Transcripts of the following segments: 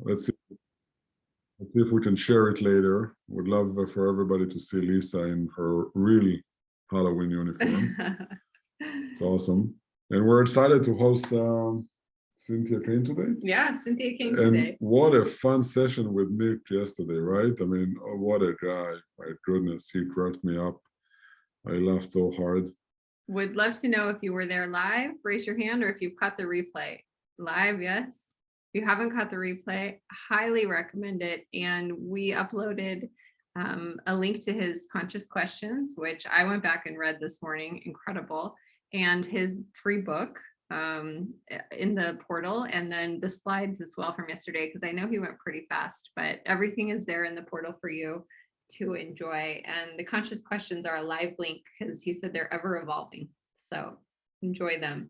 let's see. Let's see if we can share it later. Would love for everybody to see Lisa in her real Halloween uniform. It's awesome. And we're excited to host Cynthia Kane today. Yeah, Cynthia Kane today. And what a fun session with Nick yesterday, right? I mean, oh, what a guy. My goodness, he cracked me up. I laughed so hard. Would love to know if you were there live, raise your hand, or if you've caught the replay. Live, yes. If you haven't caught the replay, highly recommend it. And we uploaded a link to his Conscious Questions, which I went back and read this morning. Incredible. And his free book in the portal, and then the slides as well from yesterday, because I know he went pretty fast, but everything is there in the portal for you to enjoy. And the Conscious Questions are a live link because he said they're ever evolving. So enjoy them.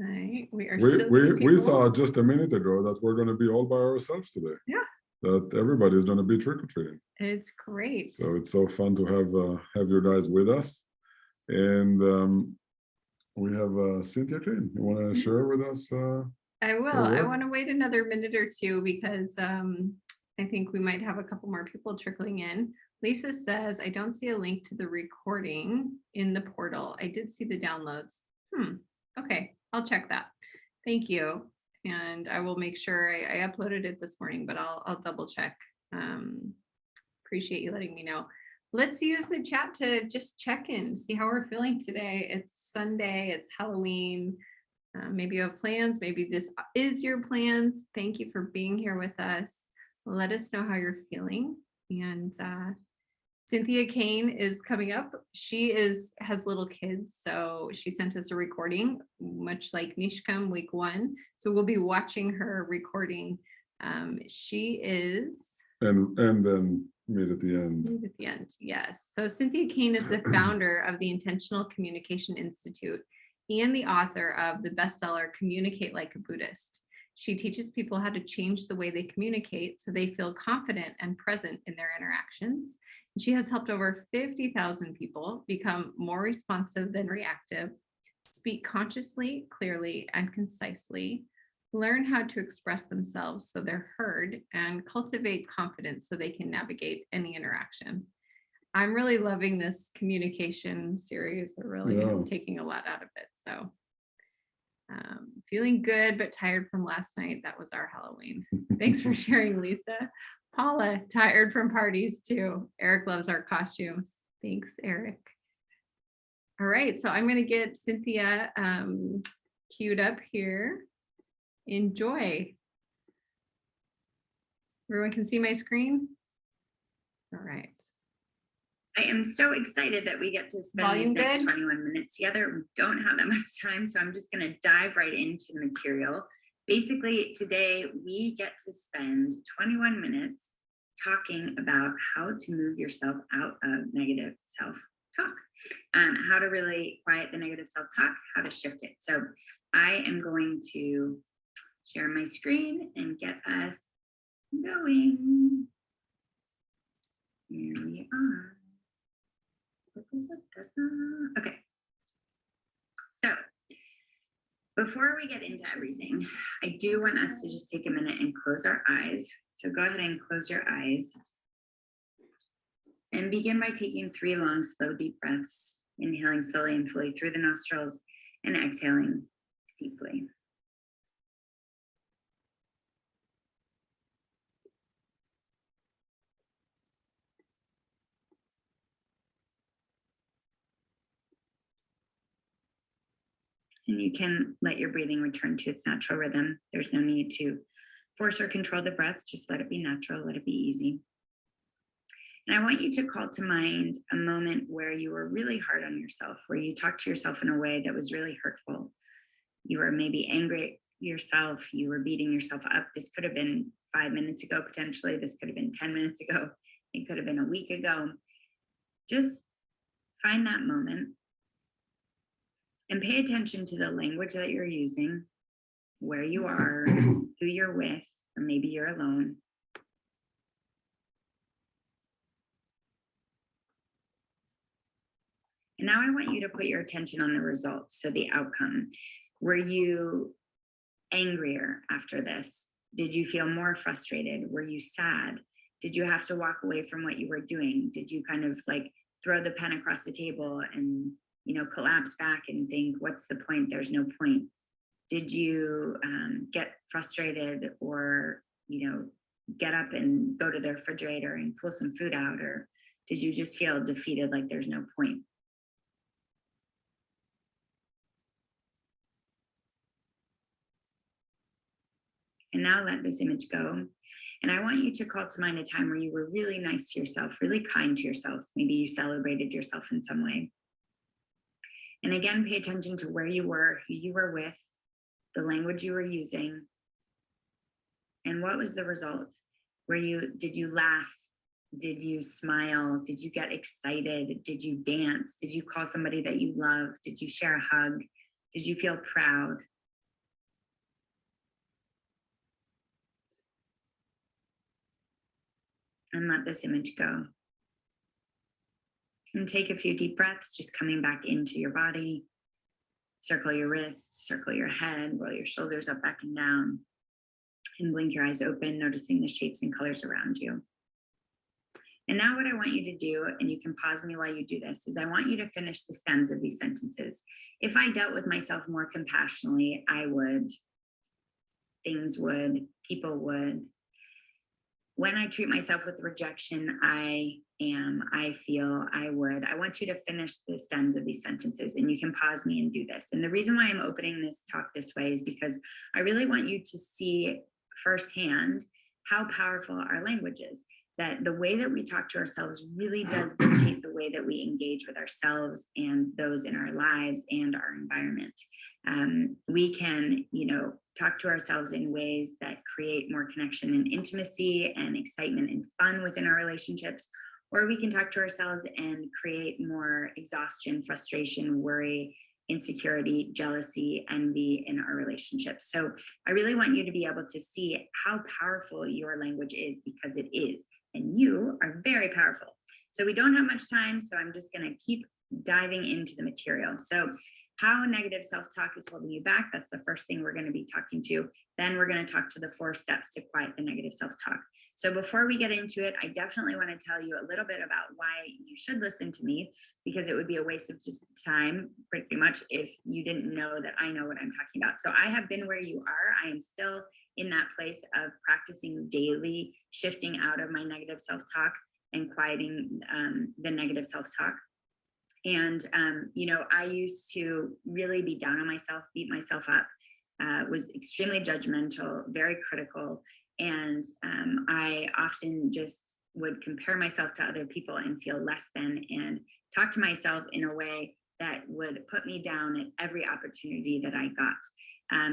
All right, we thought just a minute ago that we're going to be all by ourselves today. Yeah. That everybody is going to be trick-or-treating. It's great. So it's so fun to have you guys with us. And we have Cynthia Kane. You want to share with us? I will. I want to wait another minute or two because I think we might have a couple more people trickling in. Lisa says, I don't see a link to the recording in the portal. I did see the downloads. Okay, I'll check that. Thank you. And I will make sure I uploaded it this morning, but I'll double check. Appreciate you letting me know. Let's use the chat to just check in, see how we're feeling today. It's Sunday, it's Halloween. Maybe you have plans. Maybe this is your plans. Thank you for being here with us. Let us know how you're feeling. And Cynthia Kane is coming up. She has little kids, so she sent us a recording, much like Nishkam week 1. So we'll be watching her recording. She is. And then meet at the end. Meet at the end, yes. So Cynthia Kane is the founder of the Intentional Communication Institute and the author of the bestseller Communicate Like a Buddhist. She teaches people how to change the way they communicate so they feel confident and present in their interactions. And she has helped over 50,000 people become more responsive than reactive, speak consciously, clearly, and concisely, learn how to express themselves so they're heard, and cultivate confidence so they can navigate any interaction. I'm really loving this communication series. I really am taking a lot out of it. So feeling good, but tired from last night. That was our Halloween. Thanks for sharing, Lisa. Paula, tired from parties too. Eric loves our costumes. Thanks, Eric. All right, so I'm going to get Cynthia queued up here. Enjoy. Everyone can see my screen? All right. I am so excited that we get to spend Volume these next good? 21 minutes together. We don't have that much time, so I'm just going to dive right into the material. Basically, today we get to spend 21 minutes talking about how to move yourself out of negative self-talk, how to really quiet the negative self-talk, how to shift it. So I am going to share my screen and get us going. Here we are. Okay, so before we get into everything, I do want us to just take a minute and close our eyes. So go ahead and close your eyes and begin by taking 3 long, slow, deep breaths, inhaling slowly and fully through the nostrils and exhaling deeply. And you can let your breathing return to its natural rhythm. There's no need to force or control the breath. Just let it be natural, let it be easy. And I want you to call to mind a moment where you were really hard on yourself, where you talked to yourself in a way that was really hurtful. You were maybe angry at yourself. You were beating yourself up. This could have been 5 minutes ago, potentially. This could have been 10 minutes ago. It could have been a week ago. Just find that moment. And pay attention to the language that you're using, where you are, who you're with, or maybe you're alone. And now I want you to put your attention on the results, so the outcome. Were you angrier after this? Did you feel more frustrated? Were you sad? Did you have to walk away from what you were doing? Did you kind of like throw the pen across the table and, you know, collapse back and think, what's the point? There's no point. Did you get frustrated or, you know, get up and go to the refrigerator and pull some food out? Or did you just feel defeated, like there's no point? And now let this image go. And I want you to call to mind a time where you were really nice to yourself, really kind to yourself. Maybe you celebrated yourself in some way. And again, pay attention to where you were, who you were with, the language you were using, and what was the result? Did you laugh? Did you smile? Did you get excited? Did you dance? Did you call somebody that you love? Did you share a hug? Did you feel proud? And let this image go. And take a few deep breaths, just coming back into your body. Circle your wrists, circle your head, roll your shoulders up, back and down. And blink your eyes open, noticing the shapes and colors around you. And now what I want you to do, and you can pause me while you do this, is I want you to finish the stems of these sentences. If I dealt with myself more compassionately, I would, things would, people would. When I treat myself with rejection, I am, I feel, I would. I want you to finish the stems of these sentences, and you can pause me and do this. And the reason why I'm opening this talk this way is because I really want you to see firsthand how powerful our language is. That the way that we talk to ourselves really does dictate the way that we engage with ourselves and those in our lives and our environment. We can, you know, talk to ourselves in ways that create more connection and intimacy and excitement and fun within our relationships, or we can talk to ourselves and create more exhaustion, frustration, worry, insecurity, jealousy, envy in our relationships. So I really want you to be able to see how powerful your language is, because it is. And you are very powerful. So we don't have much time, so I'm just going to keep diving into the material. So how negative self-talk is holding you back, that's the first thing we're going to be talking to. Then we're going to talk to the 4 steps to quiet the negative self-talk. So before we get into it, I definitely want to tell you a little bit about why you should listen to me, because it would be a waste of time pretty much if you didn't know that I know what I'm talking about. So I have been where you are. I am still in that place of practicing daily, shifting out of my negative self-talk and quieting the negative self-talk. And, you know, I used to really be down on myself, beat myself up, was extremely judgmental, very critical. And I often just would compare myself to other people and feel less than, and talk to myself in a way that would put me down at every opportunity that I got.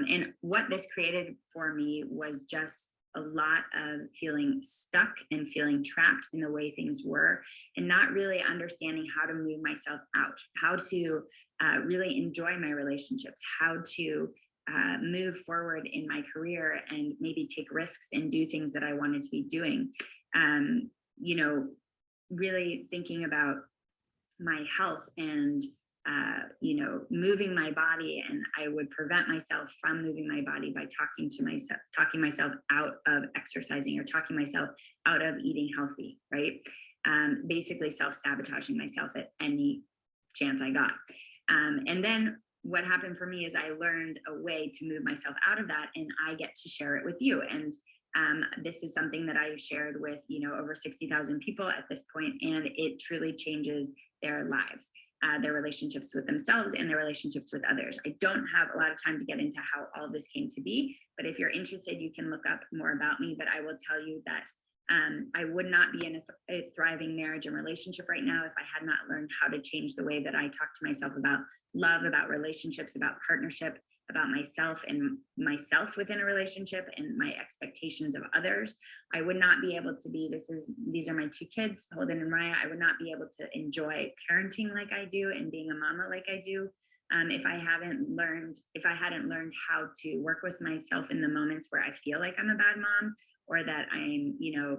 And what this created for me was just a lot of feeling stuck and feeling trapped in the way things were, and not really understanding how to move myself out, how to really enjoy my relationships, how to move forward in my career and maybe take risks and do things that I wanted to be doing. You know, really thinking about my health and you know, moving my body, and I would prevent myself from moving my body by talking myself out of exercising, or talking myself out of eating healthy, right? Basically self-sabotaging myself at any chance I got. And then what happened for me is I learned a way to move myself out of that, and I get to share it with you. And this is something that I've shared with, you know, over 60,000 people at this point, and it truly changes their lives. Their relationships with themselves and their relationships with others. I don't have a lot of time to get into how all this came to be, but if you're interested, you can look up more about me. But I will tell you that I would not be in a thriving marriage and relationship right now if I had not learned how to change the way that I talk to myself about love, about relationships, about partnership, about myself and myself within a relationship, and my expectations of others. I would not be able to be, these are my 2 kids, Holden and Maya. I would not be able to enjoy parenting like I do and being a mama like I do if I hadn't learned how to work with myself in the moments where I feel like I'm a bad mom, or that I'm, you know,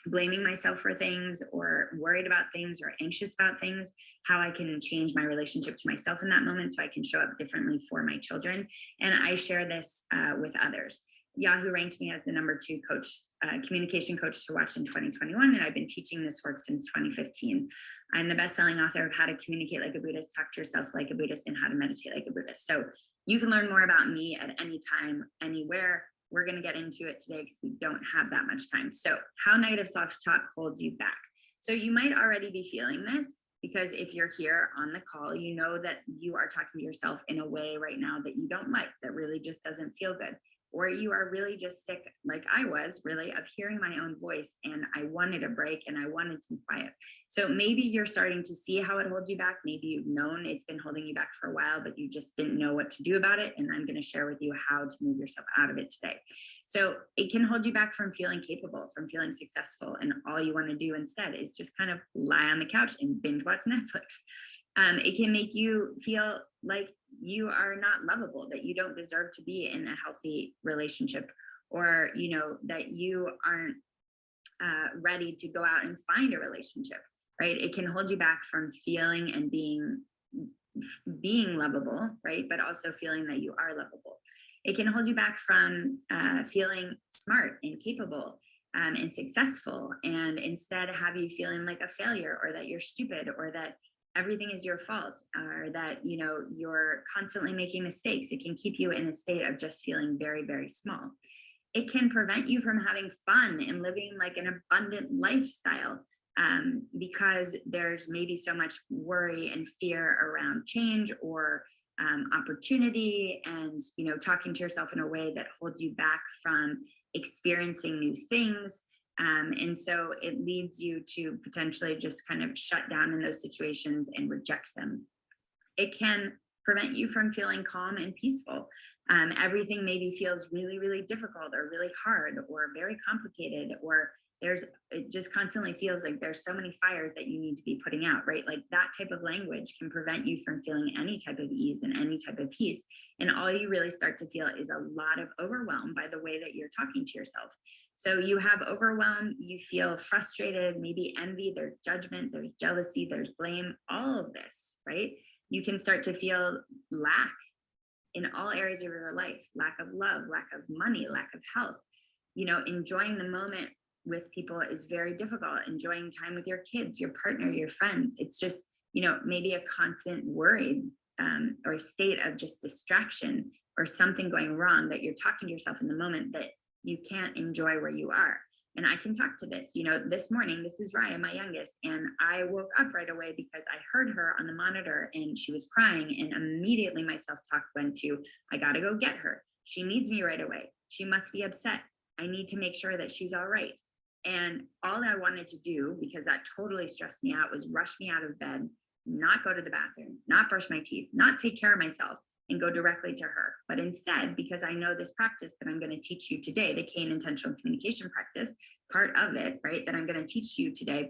blaming myself for things or worried about things or anxious about things, how I can change my relationship to myself in that moment so I can show up differently for my children. And I share this with others. Yahoo ranked me as the #2 coach, communication coach to watch in 2021, and I've been teaching this work since 2015. I'm the best-selling author of How to Communicate Like a Buddhist, Talk to Yourself Like a Buddhist, and How to Meditate Like a Buddhist. So you can learn more about me at any time, anywhere. We're going to get into it today because we don't have that much time. So how negative self-talk holds you back. So you might already be feeling this, because if you're here on the call, you know that you are talking to yourself in a way right now that you don't like, that really just doesn't feel good. Or you are really just sick, like I was, really, of hearing my own voice, and I wanted a break and I wanted some quiet. So maybe you're starting to see how it holds you back. Maybe you've known it's been holding you back for a while, but you just didn't know what to do about it. And I'm going to share with you how to move yourself out of it today. So it can hold you back from feeling capable, from feeling successful. And all you want to do instead is just kind of lie on the couch and binge watch Netflix. It can make you feel like you are not lovable, that you don't deserve to be in a healthy relationship, or, you know, that you aren't ready to go out and find a relationship, right? It can hold you back from feeling and being lovable, right? But also feeling that you are lovable. It can hold you back from feeling smart and capable and successful, and instead have you feeling like a failure, or that you're stupid, or that everything is your fault, or that, you know, you're constantly making mistakes. It can keep you in a state of just feeling very, very small. It can prevent you from having fun and living like an abundant lifestyle, because there's maybe so much worry and fear around change or opportunity, and, you know, talking to yourself in a way that holds you back from experiencing new things. And so it leads you to potentially just kind of shut down in those situations and reject them. It can prevent you from feeling calm and peaceful. Everything maybe feels really, really difficult, or really hard, or very complicated, or it just constantly feels like there's so many fires that you need to be putting out, right? Like that type of language can prevent you from feeling any type of ease and any type of peace. And all you really start to feel is a lot of overwhelm by the way that you're talking to yourself. So you have overwhelm, you feel frustrated, maybe envy, there's judgment, there's jealousy, there's blame, all of this, right? You can start to feel lack in all areas of your life, lack of love, lack of money, lack of health. You know, enjoying the moment with people is very difficult. Enjoying time with your kids, your partner, your friends. It's just, you know, maybe a constant worry or a state of just distraction, or something going wrong, that you're talking to yourself in the moment that you can't enjoy where you are. And I can talk to this, you know, this morning, this is Raya, my youngest, and I woke up right away because I heard her on the monitor and she was crying, and immediately my self-talk went to, I got to go get her. She needs me right away. She must be upset. I need to make sure that she's all right. And all I wanted to do, because that totally stressed me out, was rush me out of bed, not go to the bathroom, not brush my teeth, not take care of myself, and go directly to her. But instead, because I know this practice that I'm going to teach you today, the Kane intentional communication practice, part of it, right, that I'm going to teach you today,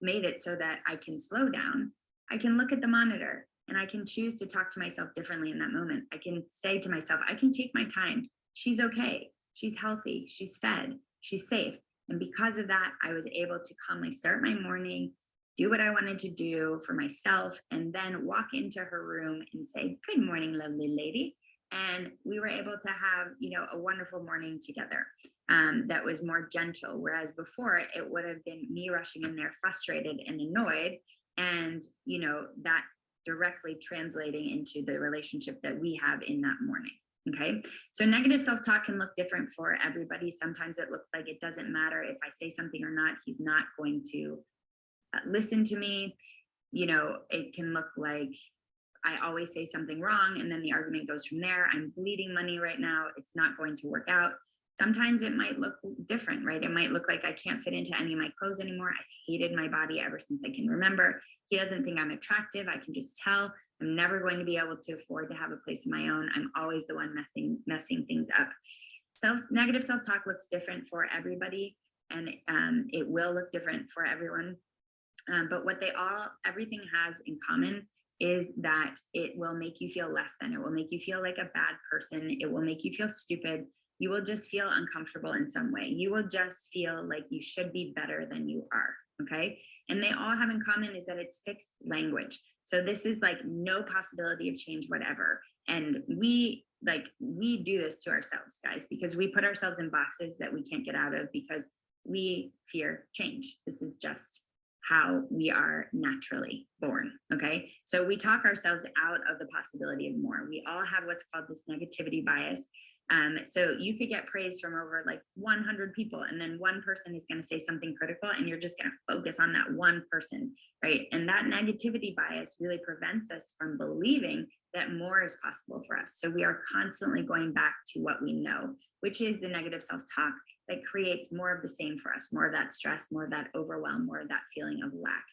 made it so that I can slow down. I can look at the monitor and I can choose to talk to myself differently in that moment. I can say to myself, I can take my time. She's okay. She's healthy. She's fed. She's safe. And because of that, I was able to calmly start my morning, do what I wanted to do for myself, and then walk into her room and say, good morning, lovely lady. And we were able to have, you know, a wonderful morning together that was more gentle. Whereas before, it would have been me rushing in there frustrated and annoyed, and, you know, that directly translating into the relationship that we have in that morning. Okay, so negative self-talk can look different for everybody. Sometimes it looks like it doesn't matter if I say something or not, he's not going to listen to me. You know, it can look like I always say something wrong, and then the argument goes from there. I'm bleeding money right now. It's not going to work out. Sometimes it might look different, right? It might look like I can't fit into any of my clothes anymore. I've hated my body ever since I can remember. He doesn't think I'm attractive. I can just tell. I'm never going to be able to afford to have a place of my own. I'm always the one messing things up. Negative self-talk looks different for everybody, and it will look different for everyone. But what everything has in common is that it will make you feel less than. It will make you feel like a bad person. It will make you feel stupid. you will just feel uncomfortable in some way. You will just feel like you should be better than you are. Okay. And they all have in common is that it's fixed language. So this is like no possibility of change, whatever. And we do this to ourselves, guys, because we put ourselves in boxes that we can't get out of because we fear change. This is just how we are naturally born. Okay. So we talk ourselves out of the possibility of more. We all have what's called this negativity bias. So you could get praise from over like 100 people, and then one person is going to say something critical, and you're just going to focus on that one person, right? And that negativity bias really prevents us from believing that more is possible for us. So we are constantly going back to what we know, which is the negative self-talk that creates more of the same for us, more of that stress, more of that overwhelm, more of that feeling of lack.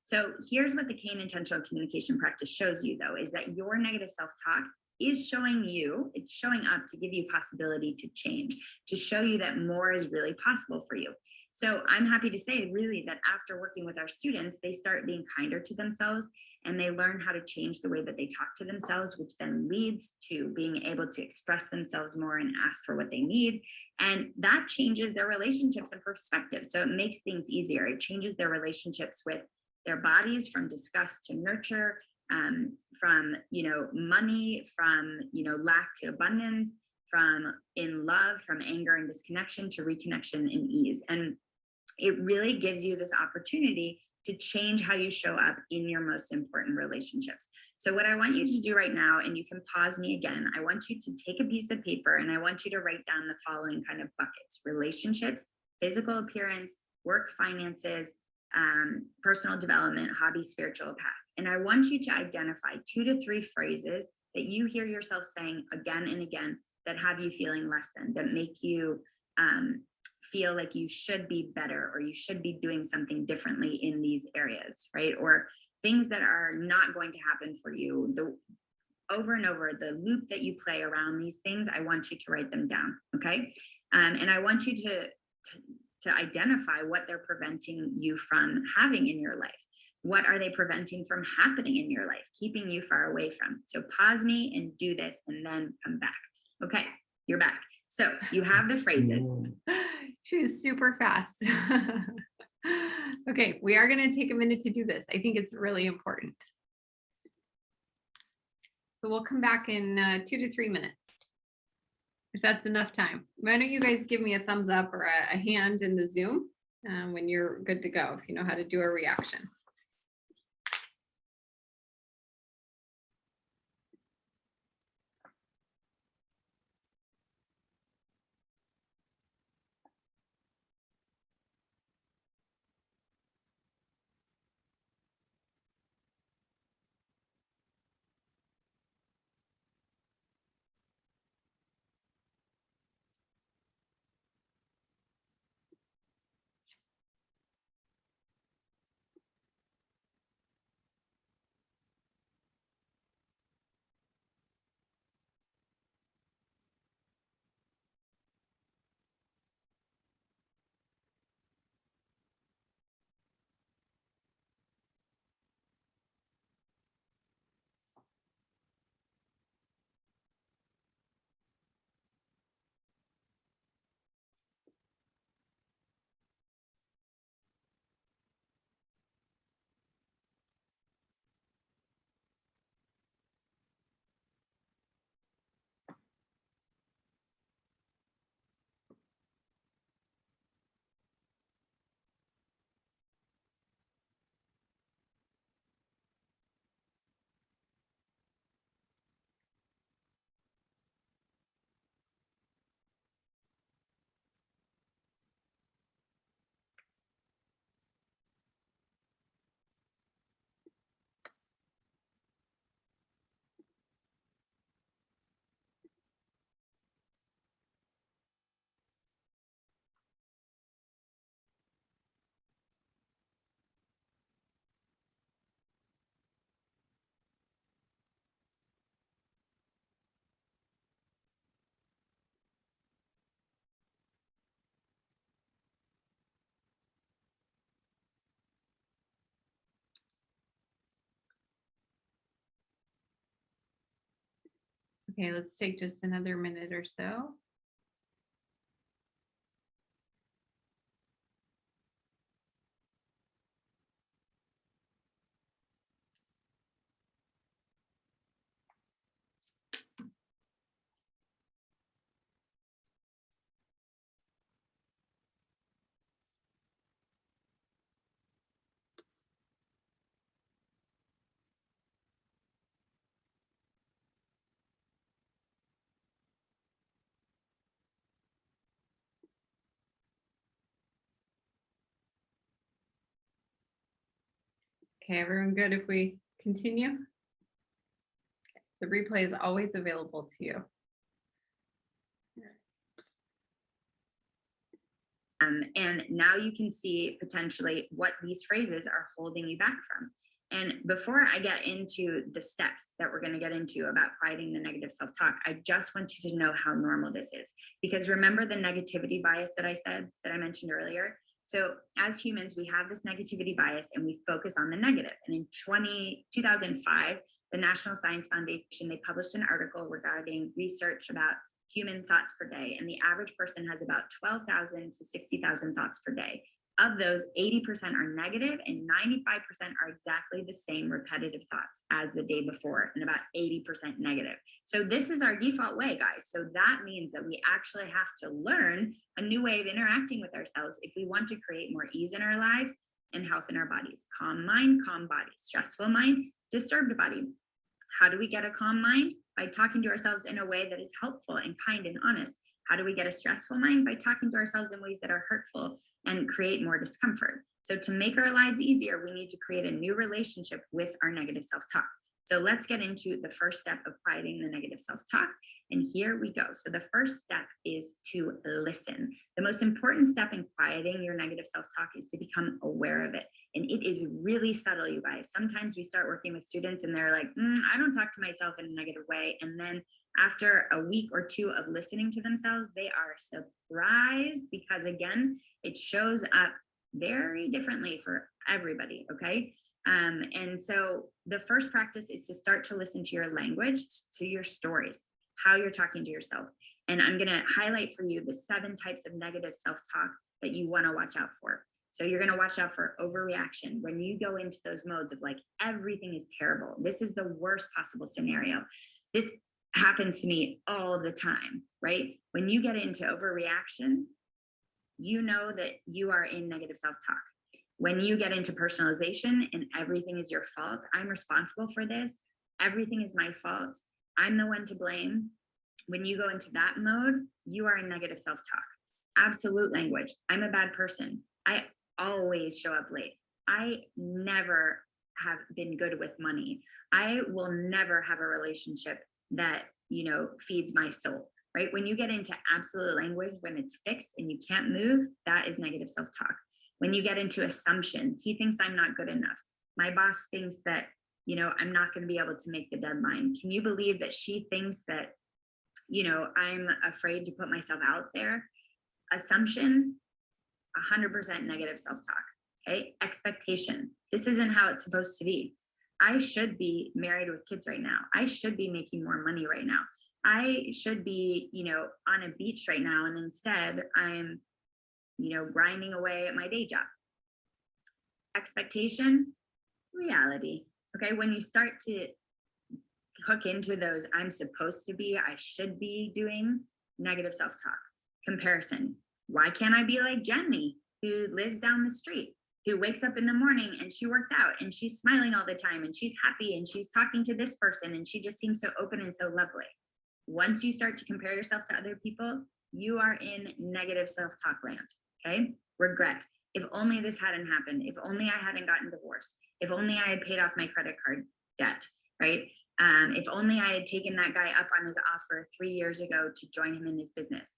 So here's what the Kane intentional communication practice shows you, though, is that your negative self-talk is showing you, it's showing up to give you possibility to change, to show you that more is really possible for you. So I'm happy to say really that after working with our students, they start being kinder to themselves, and they learn how to change the way that they talk to themselves, which then leads to being able to express themselves more and ask for what they need. And that changes their relationships and perspective. So it makes things easier. It changes their relationships with their bodies, from disgust to nurture, from money, from lack to abundance, from in love, from anger and disconnection to reconnection and ease. And it really gives you this opportunity to change how you show up in your most important relationships. So what I want you to do right now, and you can pause me again, I want you to take a piece of paper and I want you to write down the following kind of buckets: relationships, physical appearance, work, finances, personal development, hobby, spiritual path. And I want you to identify 2 to 3 phrases that you hear yourself saying again and again that have you feeling less than, that make you feel like you should be better, or you should be doing something differently in these areas, right? Or things that are not going to happen for you. Over and over, the loop that you play around these things, I want you to write them down, okay? And I want you to identify what they're preventing you from having in your life. What are they preventing from happening in your life, keeping you far away from? So pause me and do this, and then come back. Okay, you're back. So you have the phrases. She is super fast. Okay, we are going to take a minute to do this. I think it's really important. So we'll come back in 2 to 3 minutes, if that's enough time. Why don't you guys give me a thumbs up or a hand in the Zoom when you're good to go, if you know how to do a reaction. Okay, let's take just another minute or so. Okay, everyone good if we continue? The replay is always available to you. And now you can see potentially what these phrases are holding you back from. And before I get into the steps that we're going to get into about quieting the negative self-talk, I just want you to know how normal this is. Because remember the negativity bias that I mentioned earlier? So as humans, we have this negativity bias and we focus on the negative. And in 2005, the National Science Foundation, they published an article regarding research about human thoughts per day. And the average person has about 12,000 to 60,000 thoughts per day. Of those, 80% are negative and 95% are exactly the same repetitive thoughts as the day before, and about 80% negative. So this is our default way, guys. So that means that we actually have to learn a new way of interacting with ourselves if we want to create more ease in our lives and health in our bodies. Calm mind, calm body. Stressful mind, disturbed body. How do we get a calm mind? By talking to ourselves in a way that is helpful and kind and honest. How do we get a stressful mind? By talking to ourselves in ways that are hurtful and create more discomfort. So to make our lives easier, we need to create a new relationship with our negative self-talk. So let's get into the first step of quieting the negative self-talk. And here we go. So the first step is to listen. The most important step in quieting your negative self-talk is to become aware of it. And it is really subtle, you guys. Sometimes we start working with students and they're like, I don't talk to myself in a negative way. And then after a week or two of listening to themselves, they are surprised because, again, it shows up very differently for everybody, okay? And so the first practice is to start to listen to your language, to your stories, how you're talking to yourself. And I'm going to highlight for you the 7 types of negative self-talk that you want to watch out for. So you're going to watch out for overreaction. When you go into those modes of like, everything is terrible. This is the worst possible scenario. This happens to me all the time, right? When you get into overreaction, you know that you are in negative self-talk. When you get into personalization and everything is your fault, I'm responsible for this, everything is my fault, I'm the one to blame. When you go into that mode, you are in negative self-talk. Absolute language. I'm a bad person. I always show up late. I never have been good with money. I will never have a relationship that, feeds my soul, right? When you get into absolute language, when it's fixed and you can't move, that is negative self-talk. When you get into assumption, he thinks I'm not good enough. My boss thinks that, I'm not going to be able to make the deadline. Can you believe that she thinks that, I'm afraid to put myself out there? Assumption, 100% negative self-talk. Okay. Expectation. This isn't how it's supposed to be. I should be married with kids right now. I should be making more money right now. I should be, on a beach right now. And instead I'm, grinding away at my day job. Expectation, reality. Okay. When you start to hook into those, I'm supposed to be, I should be doing, negative self-talk. Comparison. Why can't I be like Jenny, who lives down the street, who wakes up in the morning and she works out and she's smiling all the time and she's happy and she's talking to this person and she just seems so open and so lovely. Once you start to compare yourself to other people, you are in negative self-talk land. Okay. Regret. If only this hadn't happened. If only I hadn't gotten divorced. If only I had paid off my credit card debt, right? If only I had taken that guy up on his offer 3 years ago to join him in his business.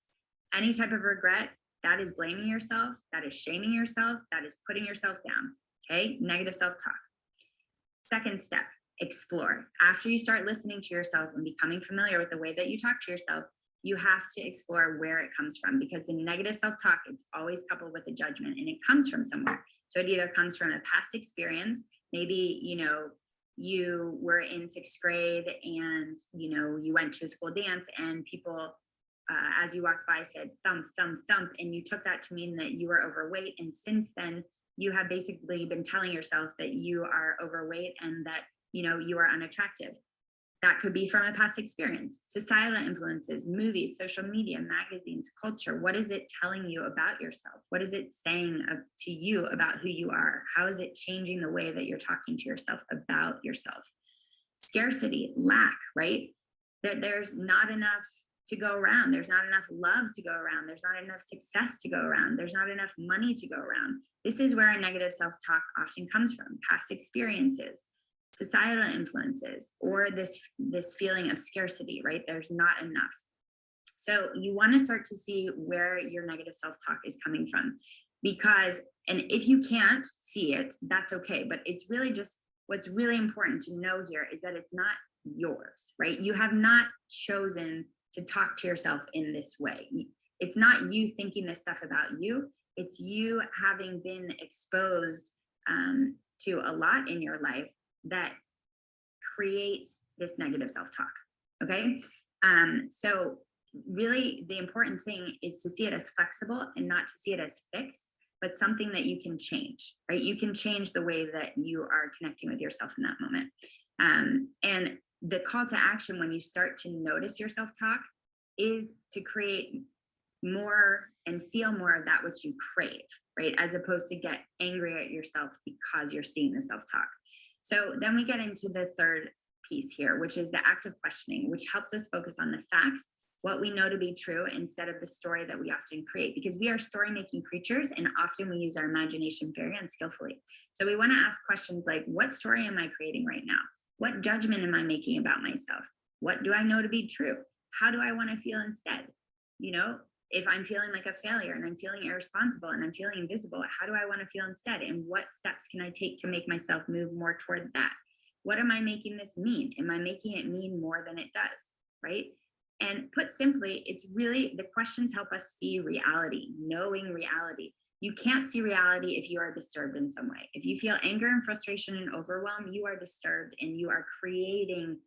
Any type of regret, that is blaming yourself, that is shaming yourself, that is putting yourself down, okay? Negative self-talk. Second step, explore. After you start listening to yourself and becoming familiar with the way that you talk to yourself, you have to explore where it comes from, because the negative self-talk, it's always coupled with a judgment and it comes from somewhere. So it either comes from a past experience, maybe, you were in 6th grade and, you went to a school dance and people, as you walked by, said thump, thump, thump, and you took that to mean that you were overweight. And since then, you have basically been telling yourself that you are overweight and that, you are unattractive. That could be from a past experience. Societal influences, movies, social media, magazines, culture. What is it telling you about yourself? What is it saying to you about who you are? How is it changing the way that you're talking to yourself about yourself? Scarcity, lack, right? There's not enough to go around. There's not enough love to go around. There's not enough success to go around. There's not enough money to go around. This is where our negative self-talk often comes from: past experiences, societal influences, or this feeling of scarcity, right? There's not enough. So you want to start to see where your negative self-talk is coming from, because, and if you can't see it, that's okay. But it's really just, what's really important to know here is that it's not yours, right? You have not chosen to talk to yourself in this way. It's not you thinking this stuff about you. It's you having been exposed to a lot in your life that creates this negative self-talk, okay? So really the important thing is to see it as flexible and not to see it as fixed, but something that you can change, right? You can change the way that you are connecting with yourself in that moment. And the call to action when you start to notice your self-talk is to create more and feel more of that which you crave, right? As opposed to get angry at yourself because you're seeing the self-talk. So then we get into the third piece here, which is the active questioning, which helps us focus on the facts, what we know to be true, instead of the story that we often create, because we are story-making creatures and often we use our imagination very unskillfully. So we want to ask questions like, what story am I creating right now? What judgment am I making about myself? What do I know to be true? How do I want to feel instead? You know, if I'm feeling like a failure and I'm feeling irresponsible and I'm feeling invisible, how do I want to feel instead? And what steps can I take to make myself move more toward that? What am I making this mean? Am I making it mean more than it does, right? And put simply, it's really, the questions help us see reality, knowing reality. You can't see reality if you are disturbed in some way. If you feel anger and frustration and overwhelm, you are disturbed and you are creating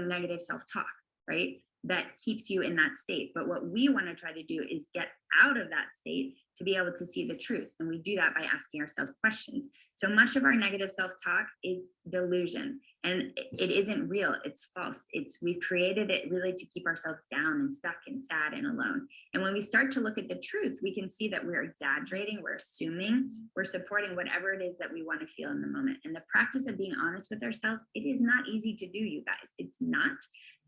negative self-talk, right? That keeps you in that state. But what we want to try to do is get out of that state to be able to see the truth. And we do that by asking ourselves questions. So much of our negative self-talk is delusion, and it isn't real, it's false. We've created it really to keep ourselves down and stuck and sad and alone. And when we start to look at the truth, we can see that we're exaggerating, we're assuming, we're supporting whatever it is that we want to feel in the moment. And the practice of being honest with ourselves, it is not easy to do, you guys. It's not.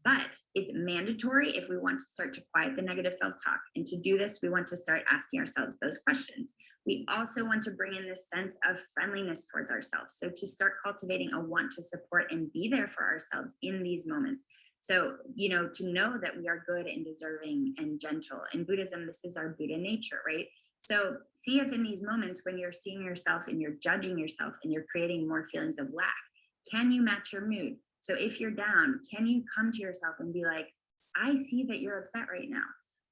But it's mandatory if we want to start to quiet the negative self-talk. And to do this, we want to start asking ourselves those questions. We also want to bring in this sense of friendliness towards ourselves. So to start cultivating a want to support and be there for ourselves in these moments. So, you know, to know that we are good and deserving and gentle. In Buddhism, this is our Buddha nature, right? So see if in these moments when you're seeing yourself and you're judging yourself and you're creating more feelings of lack, can you match your mood? So if you're down, can you come to yourself and be like, I see that you're upset right now.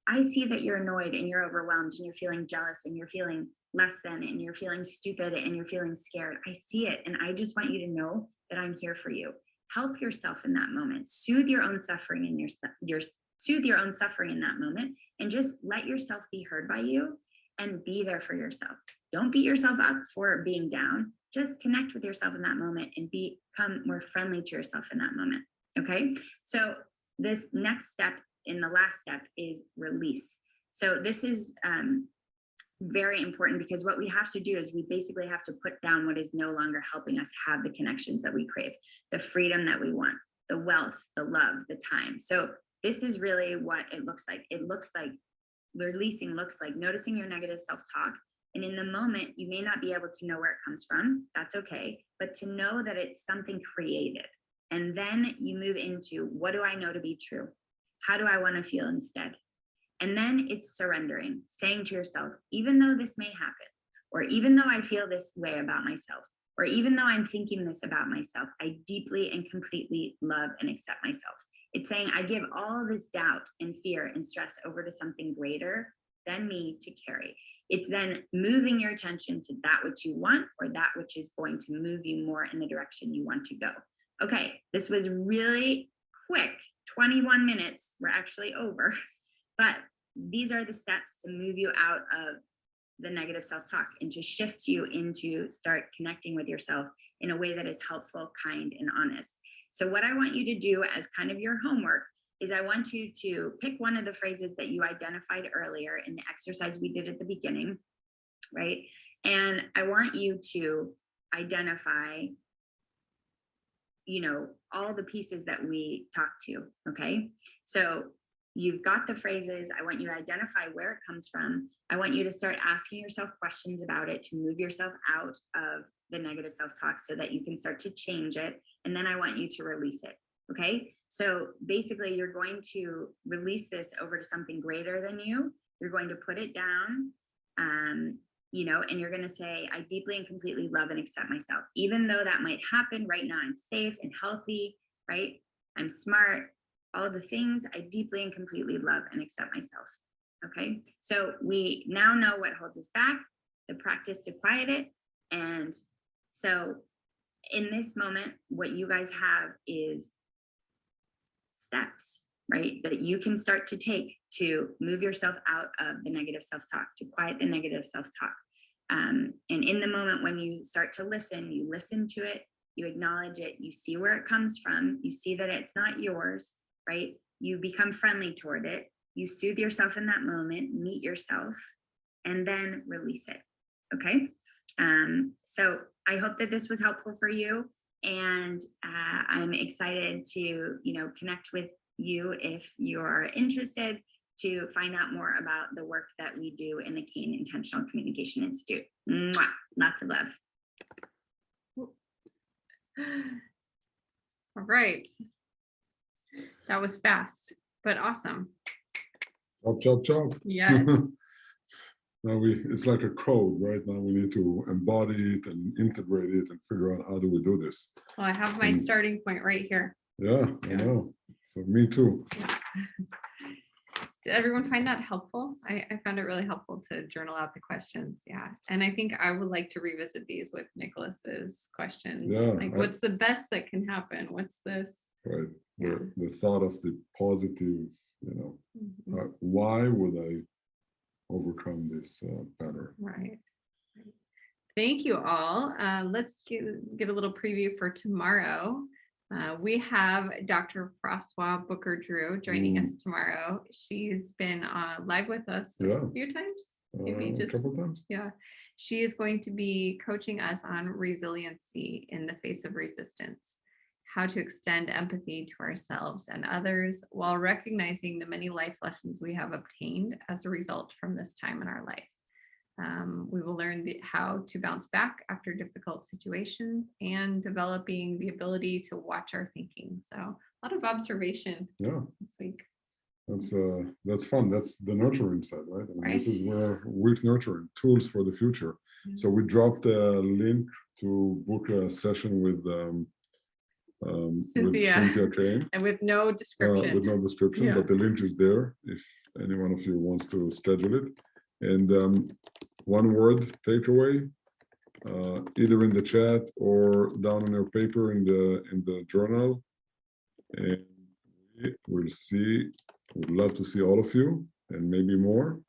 I see that you're annoyed and you're overwhelmed and you're feeling jealous and you're feeling less than and you're feeling stupid and you're feeling scared. I see it. And I just want you to know that I'm here for you. Help yourself in that moment. Soothe your own suffering in soothe your own suffering in that moment, and just let yourself be heard by you and be there for yourself. Don't beat yourself up for being down. Just connect with yourself in that moment and become more friendly to yourself in that moment. Okay. So this next step, in the last step, is release. So this is very important, because what we have to do is we basically have to put down what is no longer helping us have the connections that we crave, the freedom that we want, the wealth, the love, the time. So this is really what it looks like. It looks like releasing, looks like noticing your negative self-talk. And in the moment, you may not be able to know where it comes from. That's okay. But to know that it's something created. And then you move into, what do I know to be true? How do I want to feel instead? And then it's surrendering, saying to yourself, even though this may happen, or even though I feel this way about myself, or even though I'm thinking this about myself, I deeply and completely love and accept myself. It's saying I give all this doubt and fear and stress over to something greater than me to carry. It's then moving your attention to that which you want, or that which is going to move you more in the direction you want to go. Okay, this was really quick. 21 minutes, we're actually over, but these are the steps to move you out of the negative self-talk and to shift you into start connecting with yourself in a way that is helpful, kind, and honest. So what I want you to do as kind of your homework is I want you to pick one of the phrases that you identified earlier in the exercise we did at the beginning, right? And I want you to identify, all the pieces that we talked to. Okay. So you've got the phrases. I want you to identify where it comes from. I want you to start asking yourself questions about it to move yourself out of the negative self-talk so that you can start to change it. And then I want you to release it. Okay. So basically you're going to release this over to something greater than you. You're going to put it down, and you're going to say, I deeply and completely love and accept myself, even though that might happen right now. I'm safe and healthy, right? I'm smart, all the things I deeply and completely love and accept myself. Okay. So we now know what holds us back, the practice to quiet it. And so in this moment, what you guys have is steps, right, that you can start to take to move yourself out of the negative self-talk, to quiet the negative self-talk. And in the moment when you start to listen, you listen to it, you acknowledge it, you see where it comes from, you see that it's not yours, right? You become friendly toward it, you soothe yourself in that moment, meet yourself, and then release it. Okay. So I hope that this was helpful for you. And I'm excited to, connect with you if you're interested to find out more about the work that we do in the Kane Intentional Communication Institute. Mwah! Lots of love. All right. That was fast, but awesome. Chop, chop, chop. Yes. Now it's like a code, right? Now we need to embody it and integrate it and figure out how do we do this. Well, I have my starting point right here. Yeah, I know. So me too. Did everyone find that helpful? I found it really helpful to journal out the questions. Yeah. And I think I would like to revisit these with Nicholas's questions. Yeah, Like, what's the best that can happen? What's this? Right. Yeah. The thought of the positive, Mhm. why would I overcome this pattern? Right. Thank you all. Let's give a little preview for tomorrow. We have Dr. Francois Booker-Drew joining us tomorrow. She's been live with us a few times, maybe just a couple times. Yeah. She is going to be coaching us on resiliency in the face of resistance, how to extend empathy to ourselves and others while recognizing the many life lessons we have obtained as a result from this time in our life. We will learn how to bounce back after difficult situations and developing the ability to watch our thinking. So a lot of observation this week. That's fun. That's the nurturing side, right? And this is Right. where we're nurturing tools for the future. So we dropped a link to book a session with Cynthia Kane. And with no description. With no description, but the link is there if any one of you wants to schedule it. And one word takeaway, either in the chat or down on your paper in the journal. And we'd love to see all of you and maybe more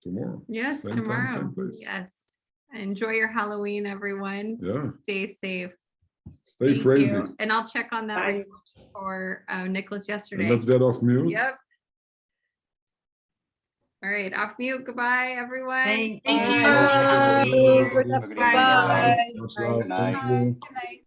tomorrow. Yes, same tomorrow. time, same place. Yes. Enjoy your Halloween, everyone. Yeah. Stay safe. Stay Thank crazy. you. And I'll check on that Bye. response for Nicholas yesterday. And let's get off mute. Yep. All right, off mute. Goodbye, everyone. Thank you. you. Good Bye. night. Good night.